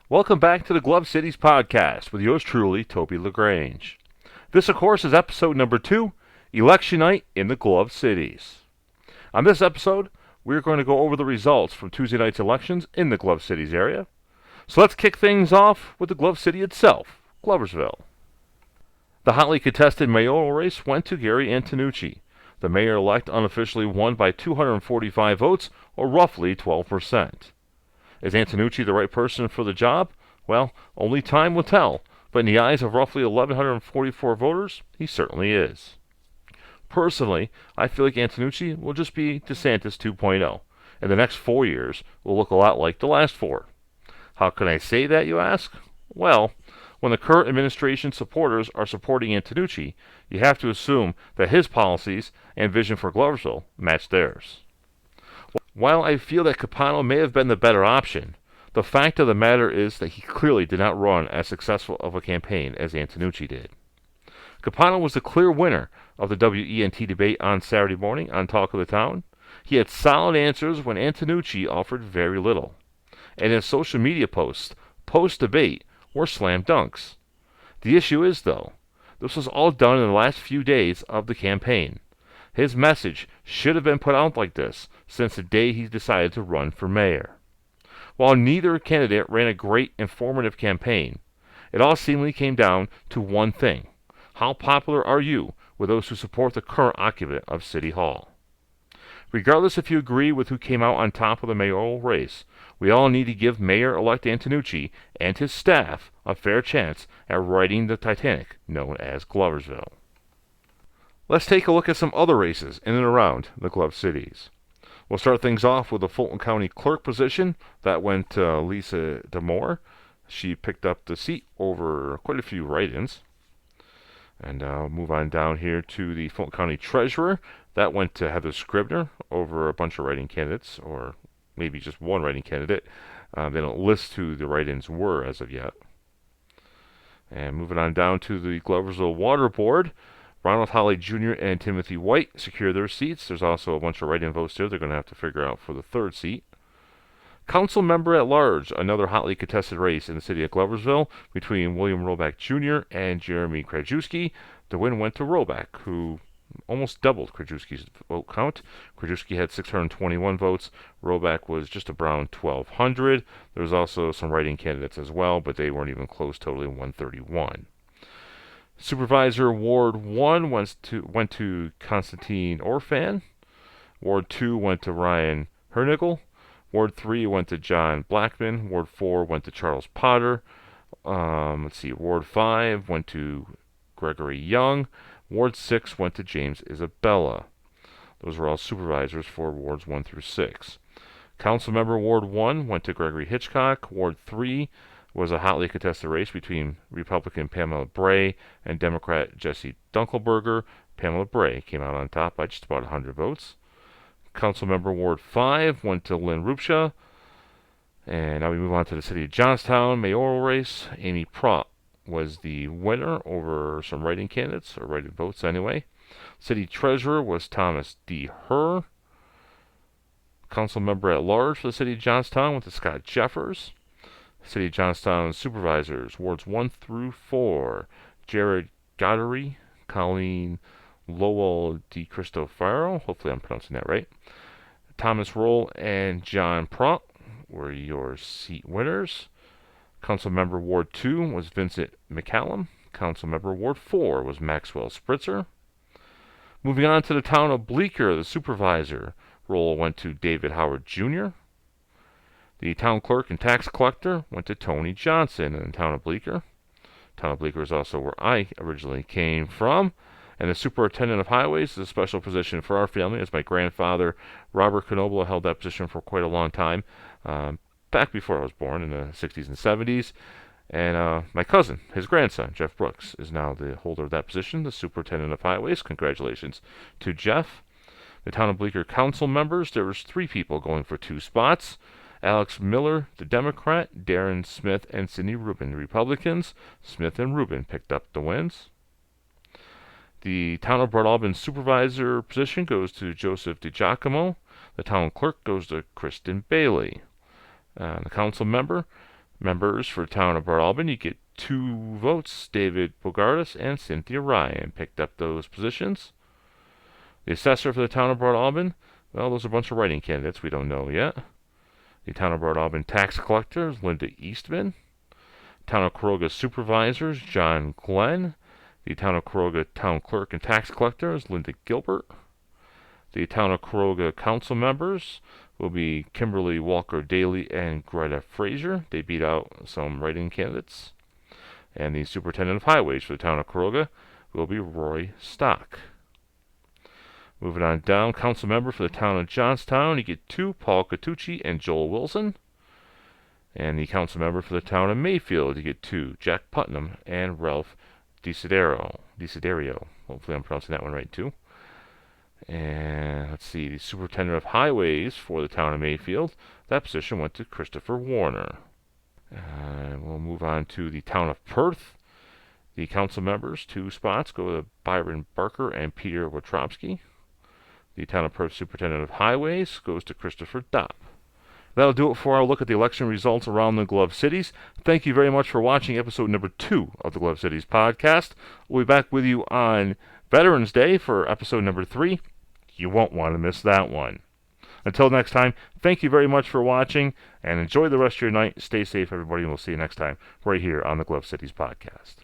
Welcome back to the Glove Cities podcast with yours truly, Toby LaGrange. This, of course, is episode number 2, Election Night in the Glove Cities. On this episode, we're going to go over the results from Tuesday night's elections in the Glove Cities area. So let's kick things off with the Glove City itself, Gloversville. The hotly contested mayoral race went to Gary Antonucci. The mayor-elect unofficially won by 245 votes, or roughly 12%. Is Antonucci the right person for the job? Well, only time will tell, but in the eyes of roughly 1,144 voters, he certainly is. Personally, I feel like Antonucci will just be DeSantis 2.0, and the next 4 years will look a lot like the last 4. How can I say that, you ask? Well, when the current administration supporters are supporting Antonucci, you have to assume that his policies and vision for Gloversville match theirs. While I feel that Capano may have been the better option, the fact of the matter is that he clearly did not run as successful of a campaign as Antonucci did. Capano was the clear winner of the WENT debate on Saturday morning on Talk of the Town. He had solid answers when Antonucci offered very little. And his social media posts, post-debate, were slam dunks. The issue is, though, this was all done in the last few days of the campaign. His message should have been put out like this since the day he decided to run for mayor. While neither candidate ran a great informative campaign, it all seemingly came down to one thing. How popular are you with those who support the current occupant of City Hall? Regardless if you agree with who came out on top of the mayoral race, we all need to give Mayor-elect Antonucci and his staff a fair chance at righting the Titanic known as Gloversville. Let's take a look at some other races in and around the Glove Cities. We'll start things off with the Fulton County Clerk position. That went to Lisa DeMore. She picked up the seat over quite a few write-ins. And I'll move on down here to the Fulton County Treasurer. That went to Heather Scribner over a bunch of write-in candidates, or maybe just one write-in candidate. They don't list who the write-ins were as of yet. And moving on down to the Gloversville Water Board. Ronald Holly Jr. and Timothy White secure their seats. There's also a bunch of write-in votes there they're going to have to figure out for the third seat. Council member at large, another hotly contested race in the city of Gloversville between William Roback Jr. and Jeremy Krajewski. The win went to Roback, who almost doubled Krajewski's vote count. Krajewski had 621 votes. Roback was just around 1,200. There was also some write-in candidates as well, but they weren't even close, totaling 131. Supervisor Ward 1 went to Constantine Orphan. Ward 2 went to Ryan Hernigel. Ward 3 went to John Blackman. Ward 4 went to Charles Potter. Ward 5 went to Gregory Young. Ward 6 went to James Isabella. Those were all supervisors for Wards 1 through 6. Councilmember Ward 1 went to Gregory Hitchcock. Ward 3 was a hotly contested race between Republican Pamela Bray and Democrat Jesse Dunkelberger. Pamela Bray came out on top by just about 100 votes. Councilmember Ward 5 went to Lynn Rupsha. And now we move on to the City of Johnstown mayoral race. Amy Pratt was the winner over some write-in candidates, or write-in votes anyway. City Treasurer was Thomas D. Herr. Council member at large for the City of Johnstown went to Scott Jeffers. City of Johnstown Supervisors, Wards 1 through 4, Jared Goddard, Colleen Lowell DiCristofaro, hopefully I'm pronouncing that right, Thomas Roll, and John Pratt were your seat winners. Councilmember Ward 2 was Vincent McCallum. Councilmember Ward 4 was Maxwell Spritzer. Moving on to the town of Bleecker, the supervisor role went to David Howard Jr. The town clerk and tax collector went to Tony Johnson in the town of Bleecker. Town of Bleecker is also where I originally came from. And the superintendent of highways is a special position for our family, as my grandfather, Robert Knoble, held that position for quite a long time, back before I was born in the 60s and 70s. And my cousin, his grandson, Jeff Brooks, is now the holder of that position, the superintendent of highways. Congratulations to Jeff. The town of Bleecker council members, there was 3 people going for 2 spots. Alex Miller, the Democrat, Darren Smith, and Sidney Rubin, the Republicans. Smith and Rubin picked up the wins. The town of Broad Albin supervisor position goes to Joseph DiGiacomo. The town clerk goes to Kristen Bailey. The council member, Members for Town of Broad Alban, you get 2 votes. David Bogardus and Cynthia Ryan picked up those positions. The assessor for the Town of Broad Alban, well, those are a bunch of writing candidates we don't know yet. The Town of Broad Alban tax collector, Linda Eastman. Town of Caroga supervisors, John Glenn. The Town of Caroga town clerk and tax collector is Linda Gilbert. The Town of Caroga council members will be Kimberly Walker Daly and Greta Frazier. They beat out some writing candidates. And the superintendent of highways for the Town of Caroga will be Roy Stock. Moving on down, council member for the Town of Johnstown, you get 2, Paul Catucci and Joel Wilson. And the council member for the Town of Mayfield, you get 2, Jack Putnam and Ralph Desiderio. Hopefully I'm pronouncing that one right too. And let's see, the superintendent of highways for the Town of Mayfield, that position went to Christopher Warner. We'll move on to the Town of Perth. The council members, 2 spots, go to Byron Barker and Peter Wachowski. The Town of Perth superintendent of highways goes to Christopher Dopp. That'll do it for our look at the election results around the Glove Cities. Thank you very much for watching episode number 2 of the Glove Cities podcast. We'll be back with you on Veterans Day for episode number 3. You won't want to miss that one. Until next time, thank you very much for watching, and enjoy the rest of your night. Stay safe, everybody, and we'll see you next time right here on the Glove Cities podcast.